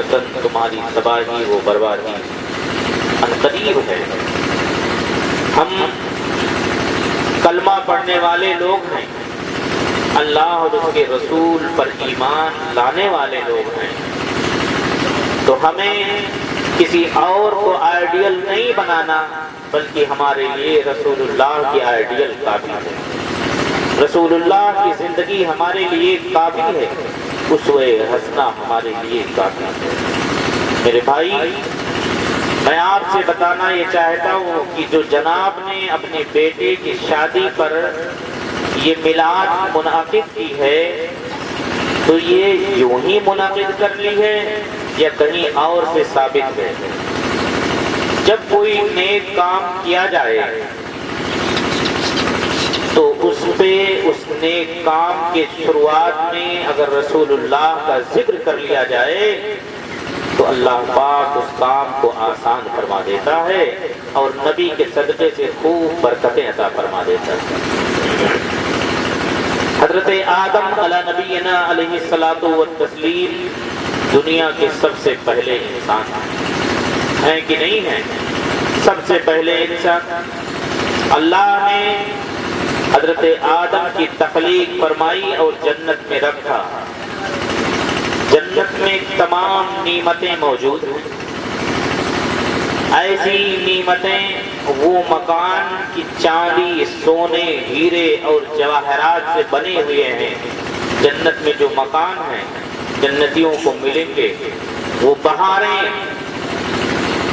تمہاری تباہی و بربادی عنقریب ہے۔ ہم کلمہ پڑھنے والے لوگ ہیں، اللہ اور اس کے رسول پر ایمان لانے والے لوگ ہیں، تو ہمیں کسی اور کو آئیڈیل نہیں بنانا، بلکہ ہمارے لیے رسول اللہ کی آئیڈیل کافی ہے۔ رسول اللہ کی زندگی ہمارے لیے کافی ہے، اسوہ حسنہ ہمارے لیے کافی ہے۔ میرے بھائی، میں آپ سے بتانا یہ چاہتا ہوں کہ جو جناب نے اپنے بیٹے کی شادی پر یہ میلاد منعقد کی ہے، تو یہ یوں ہی منعقد کر لی ہے یا کہیں اور سے ثابت ہے؟ جب کوئی نیک کام کیا جائے تو اس پہ اس نیک کام کے شروعات میں اگر رسول اللہ کا ذکر کر لیا جائے تو اللہ پاک اس کام کو آسان فرما دیتا ہے اور نبی کے صدقے سے خوب برکتیں عطا فرما دیتا ہے۔ حضرت آدم علی نبینا علیہ الصلوۃ والتسلیم دنیا کے سب سے پہلے انسان ہیں کہ نہیں ہیں؟ سب سے پہلے انسان۔ اللہ نے حضرت آدم کی تخلیق فرمائی اور جنت میں رکھا۔ جنت میں تمام نعمتیں موجود ہیں، ایسی نعمتیں، وہ مکان کی چاندی، سونے، ہیرے اور جواہرات سے بنے ہوئے ہیں۔ جنت میں جو مکان ہیں جنتیوں کو ملیں گے، وہ بہاریں،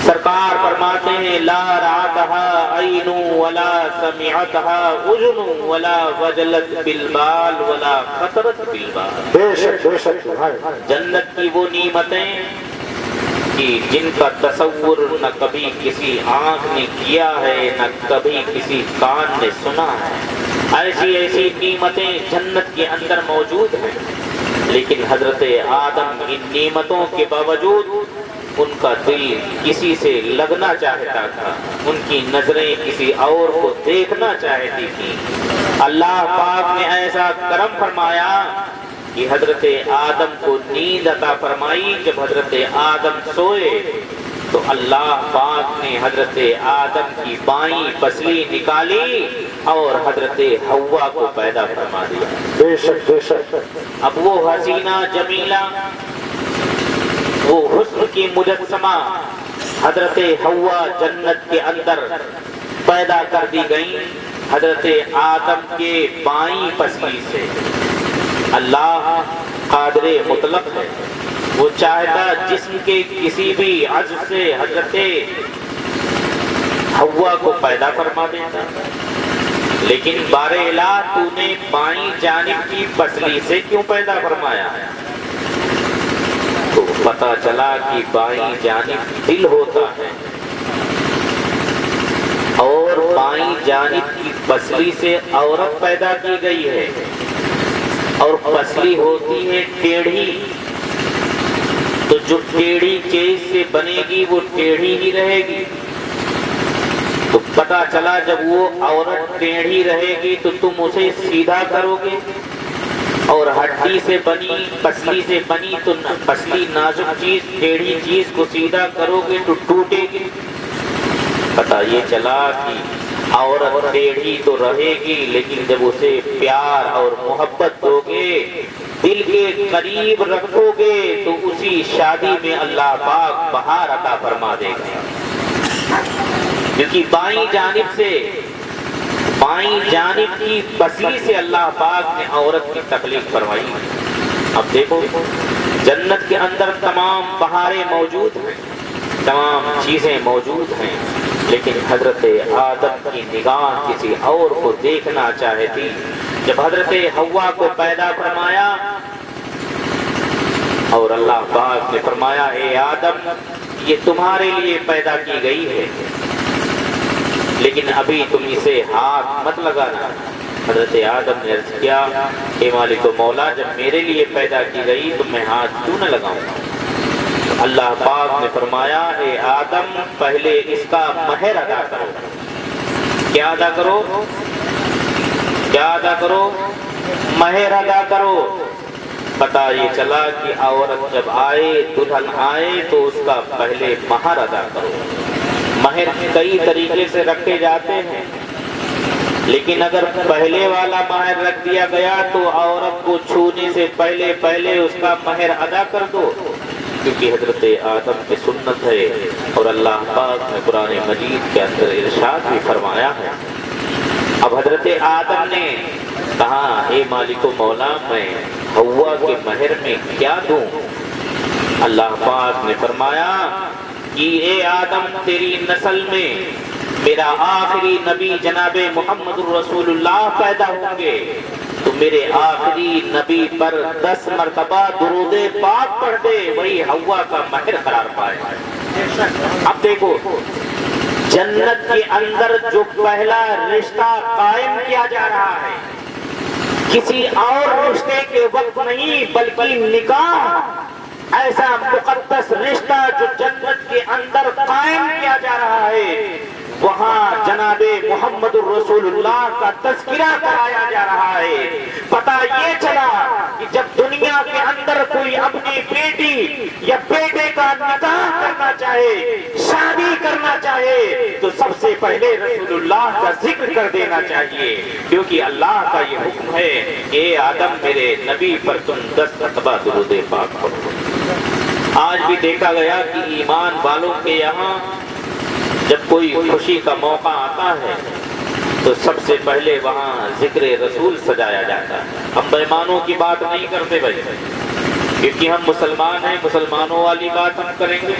سرکار فرماتے ہیں لا رأتها عین ولا سمعتها اذن ولا وجلت بالبال ولا خطرت بالبال۔ بے شک جنت کی وہ نعمتیں کہ جن کا تصور نہ کبھی کسی آنکھ نے کیا ہے نہ کبھی کسی کان نے سنا ہے، ایسی ایسی نعمتیں جنت کے اندر موجود ہیں۔ لیکن حضرت آدم ان نعمتوں کے باوجود ان کا دل کسی سے لگنا چاہتا تھا، ان کی نظریں کسی اور کو دیکھنا چاہتی تھی۔ اللہ پاک نے ایسا کرم فرمایا کہ حضرت آدم کو نیند عطا فرمائی۔ جب حضرت آدم سوئے تو اللہ پاک نے حضرت آدم کی بائیں پسلی نکالی اور حضرت حوا کو پیدا فرما دیا۔ بے شک بے شک۔ اب وہ حسینہ جمیلہ، وہ حسن کی مجسمہ حضرت حوا جنت کے اندر پیدا کر دی گئی حضرت آدم کے بائیں پسلی سے۔ اللہ قادر مطلق ہے، وہ چاہتا جسم کے کسی بھی عضو سے حضرت حوا کو پیدا فرما دیتا، لیکن بار الہ تو نے بائیں جانب کی پسلی سے کیوں پیدا فرمایا؟ تو پتہ چلا کہ بائیں جانب دل ہوتا ہے اور بائیں جانب کی پسلی سے عورت پیدا کی گئی ہے، اور پسلی ہوتی ہے ٹیڑھی، تو جو ٹیڑھی چیز سے بنے گی وہ ٹیڑھی ہی رہے گی۔ تو پتہ چلا جب وہ عورت ٹیڑھی رہے گی تو تم اسے سیدھا کرو گے، اور ہڈی سے بنی، پسلی سے بنی تو پسلی نازک چیز، ٹیڑھی چیز کو سیدھا کرو گے تو ٹوٹے گی۔ پتہ یہ چلا کہ عورت ٹیڑھی تو رہے گی، لیکن جب اسے پیار اور محبت دو گے، دل کے قریب رکھو گے، تو اسی شادی میں اللہ پاک بہار عطا فرما دے گا۔ کیونکہ بائیں جانب سے، بائیں جانب کی پسلی سے اللہ پاک نے عورت کی تخلیق فرمائی۔ اب دیکھو جنت کے اندر تمام بہاریں موجود ہیں، تمام چیزیں موجود ہیں، لیکن حضرت آدم کی نگاہ کسی اور کو دیکھنا چاہتی۔ جب حضرت حوا کو پیدا فرمایا اور اللہ پاک نے فرمایا اے آدم یہ تمہارے لیے پیدا کی گئی ہے، لیکن ابھی تم اسے ہاتھ مت لگانا۔ حضرت آدم نے عرض کیا اے مالک و مولا، جب میرے لیے پیدا کی گئی تو میں ہاتھ کیوں نہ لگاؤں گا؟ اللہ پاک نے فرمایا اے آدم پہلے اس کا مہر ادا کرو۔ کیا ادا کرو؟ کیا ادا کرو؟ مہر ادا کرو۔ پتہ یہ چلا کہ عورت جب آئے، دلہن آئے تو اس کا پہلے مہر ادا کرو۔ مہر کئی طریقے سے رکھے جاتے ہیں، لیکن اگر پہلے والا مہر رکھ دیا گیا تو عورت کو چھونے سے پہلے اس کا مہر ادا کر دو، کیونکہ حضرت آدم کی سنت ہے، اور اللہ پاک نے قرآن مجید کے اندر ارشاد بھی فرمایا ہے۔ اب حضرت آدم نے کہا، اے مالک و مولا، میں حوا کے مہر میں کیا دوں؟ اللہ پاک نے فرمایا کہ اے آدم، تیری نسل میں میرا آخری نبی جناب محمد رسول اللہ پیدا ہوں گے، تو میرے آخری نبی پر 10 مرتبہ درود پاک پڑھ دے، وہی حوا کا مہر قرار پائے۔ اب دیکھو، جنت کے اندر جو پہلا رشتہ قائم کیا جا رہا ہے، کسی اور رشتے کے وقت نہیں بلکہ نکاح، ایسا مقدس رشتہ جو جنت کے اندر قائم کیا جا رہا ہے، وہاں جناب محمد الرسول اللہ کا تذکرہ کرایا جا رہا ہے۔ پتہ یہ چلا کہ جب دنیا کے اندر کوئی اپنی بیٹی یا بیٹے کا نکاح کرنا چاہے، شادی کرنا چاہے، تو سب سے پہلے رسول اللہ کا ذکر کر دینا چاہیے، کیونکہ اللہ کا یہ حکم ہے، اے آدم، میرے نبی پر تم 10 مرتبہ درود پاک پڑھو۔ آج بھی دیکھا گیا کہ ایمان والوں کے یہاں جب کوئی خوشی کا موقع آتا ہے تو سب سے پہلے وہاں ذکر رسول سجایا جاتا ہے۔ ہم بےمانوں کی بات نہیں کرتے بھائی، کیونکہ ہم مسلمان ہیں، مسلمانوں والی بات ہم کریں گے۔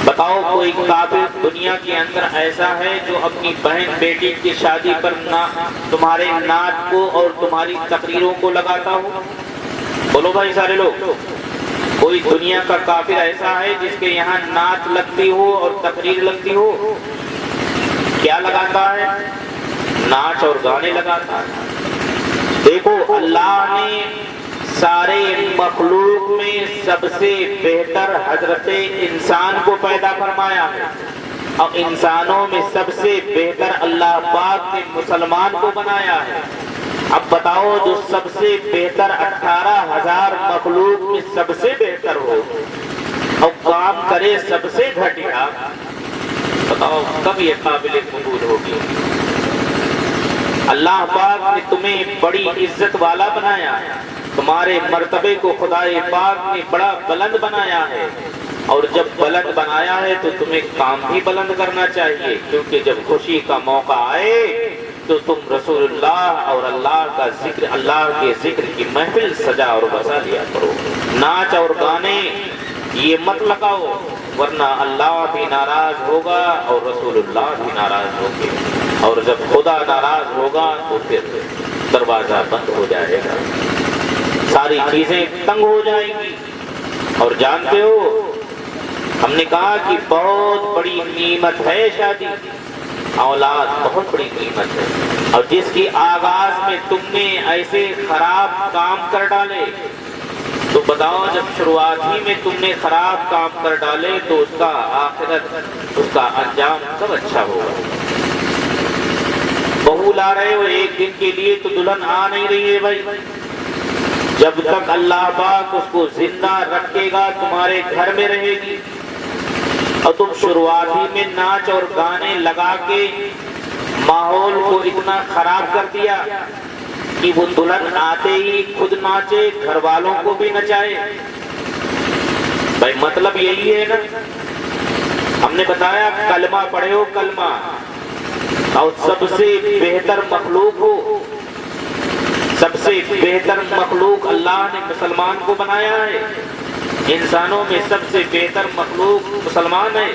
بتاؤ، کوئی کافر دنیا کے اندر ایسا ہے جو اپنی بہن بیٹی کی شادی پر نہ تمہارے نعت کو اور تمہاری تقریروں کو لگاتا ہو؟ بولو بھائی سارے لوگ، کوئی دنیا کا کافر ایسا ہے جس کے یہاں نعت لگتی ہو اور تقریر لگتی ہو؟ کیا لگاتا ہے؟ ناچ اور گانے لگاتا ہے۔ دیکھو، اللہ نے سارے مخلوق میں سب سے بہتر حضرت انسان کو پیدا فرمایا ہے، اور انسانوں میں سب سے بہتر اللہ پاک نے مسلمان کو بنایا ہے۔ اب بتاؤ، جو سب سے بہتر 18,000 مخلوق میں سب سے بہتر ہو اور کام کرے سب سے گھٹیا، بتاؤ کب یہ قابل قبول ہوگی؟ اللہ پاک نے تمہیں بڑی عزت والا بنایا ہے، تمہارے مرتبے کو خدا پاک نے بڑا بلند بنایا ہے، اور جب بلند بنایا ہے تو تمہیں کام بھی بلند کرنا چاہیے، کیونکہ جب خوشی کا موقع آئے تو تم رسول اللہ اور اللہ کا ذکر، اللہ کے ذکر کی محفل سجا اور بسا لیا کرو۔ ناچ اور گانے یہ مت لگاؤ، ورنہ اللہ بھی ناراض ہوگا اور رسول اللہ بھی ناراض ہوگے، اور جب خدا ناراض ہوگا تو پھر دروازہ بند ہو جائے گا، ساری چیزیں تنگ ہو جائیں گی۔ اور جانتے ہو، ہم نے کہا کہ بہت بڑی نعمت ہے شادی، اولاد بہت بڑی قیمت ہے، اور جس کی آغاز میں تم نے ایسے خراب کام کر ڈالے، تو بتاؤ جب شروعات ہی میں تم نے خراب کام کر ڈالے تو اس کا آخرت، اس کا انجام کب اچھا ہوگا؟ بہو لا رہے ہو ایک دن کے لیے تو دلہن آ نہیں رہی ہے بھائی، جب تک اللہ پاک اس کو زندہ رکھے گا تمہارے گھر میں رہے گی، اور تم شروعات ہی میں ناچ اور گانے لگا کے ماحول کو اتنا خراب کر دیا کہ وہ دلہن آتے ہی خود ناچے، گھر والوں کو بھی نچائے۔ بھائی مطلب یہی ہے نا، ہم نے بتایا کلمہ پڑھے ہو، کلمہ، اور سب سے بہتر مخلوق ہو، سب سے بہتر مخلوق اللہ نے مسلمان کو بنایا ہے، انسانوں میں سب سے بہتر مخلوق مسلمان ہے،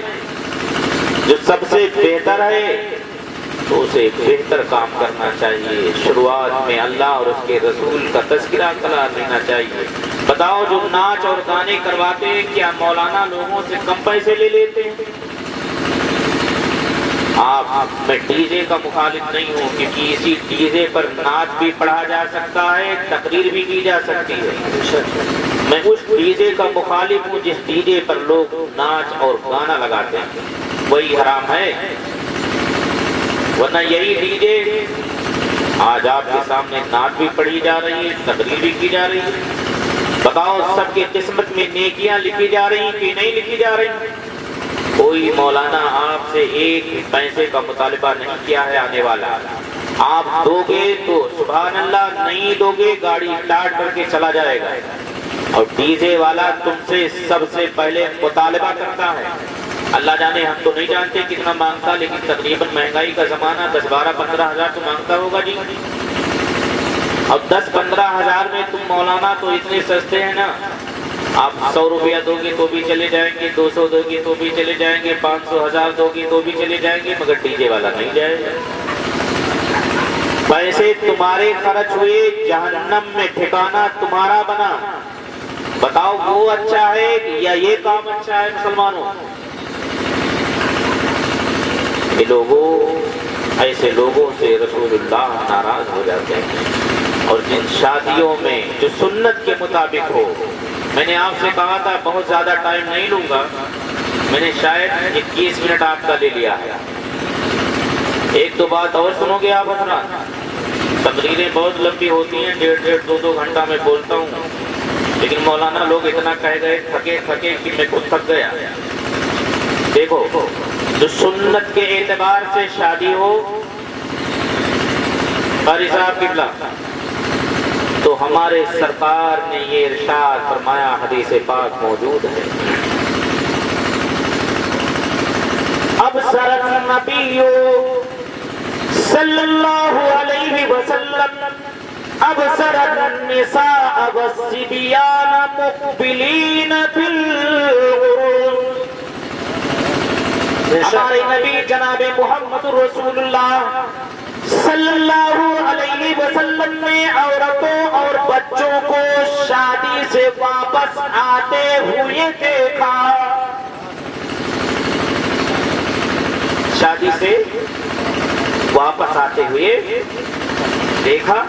جو سب سے بہتر ہے تو اسے بہتر کام کرنا چاہیے، شروعات میں اللہ اور اس کے رسول کا تذکرہ کرا لینا چاہیے۔ بتاؤ، جو ناچ اور گانے کرواتے ہیں کیا مولانا لوگوں سے کم پیسے لے لیتے ہیں؟ میں ڈی جے کا مخالف نہیں ہوں، کیونکہ اسی ڈی جے پر نعت بھی پڑھا جا سکتا ہے، تقریر بھی کی جا سکتی ہے۔ میں اس ڈی جے کا مخالف ہوں جس ڈی جے پر لوگ ناچ اور گانا لگاتے ہیں، وہی حرام ہے۔ ورنہ یہی ڈی جے آج آپ کے سامنے نعت بھی پڑھی جا رہی ہے، تقریر بھی کی جا رہی ہے. بتاؤ سب کی قسمت میں نیکیاں لکھی جا رہی ہیں کہ نہیں لکھی جا رہی؟ کوئی مولانا آپ سے ایک پیسے کا مطالبہ نہیں کیا ہے آنے والا. آپ دو گے تو سبحان اللہ، نہیں دو گے گاڑی اسٹارٹ کر کے چلا جائے گا. اور ڈی جے والا تم سے سب سے پہلے مطالبہ کرتا ہے. اللہ جانے، ہم تو نہیں جانتے کتنا مانگتا، لیکن تقریباً مہنگائی کا زمانہ 10 12 15 ہزار تو مانگتا ہوگا جی. اب 10 15 ہزار میں تم مولانا تو اتنے سستے ہیں نا، آپ 100 روپیہ دو گے تو بھی چلے جائیں گے، 200 دو گے تو بھی چلے جائیں گے، 500 1000 دو گے تو بھی چلے جائیں گے، مگر ڈی جے والا نہیں جائے گا. پیسے تمہارے خرچ ہوئے، جہنم میں ٹھکانہ تمہارا بنا. بتاؤ وہ اچھا ہے یا یہ کام اچھا ہے؟ مسلمانوں، یہ لوگوں، ایسے لوگوں سے رسول اللہ ناراض ہو جاتے ہیں. اور جن شادیوں میں جو سنت کے مطابق ہو، میں نے آپ سے کہا تھا بہت زیادہ ٹائم نہیں لوں گا، میں نے شاید 21 منٹ آپ کا لے لیا ہے. ایک دو بات اور سنو گے آپ حضرات. تقریریں بہت لمبی ہوتی ہیں، 1.5 2 گھنٹہ میں بولتا ہوں، لیکن مولانا لوگ اتنا کہہ گئے تھکے کہ میں خود تھک گیا. دیکھو، جو سنت کے اعتبار سے شادی ہو، قاری صاحب قبلہ، تو ہمارے سرکار نے یہ ارشاد فرمایا، حدیث پاک موجود ہے. ابصر النبی صلی اللہ علیہ وسلم ابصر النساء والصبیان مقبلین فی الغروب. ہمارے نبی جناب محمد رسول اللہ صلی اللہ علیہ وسلم نے عورتوں اور بچوں کو شادی سے واپس آتے ہوئے دیکھا. شادی سے واپس آتے ہوئے دیکھا.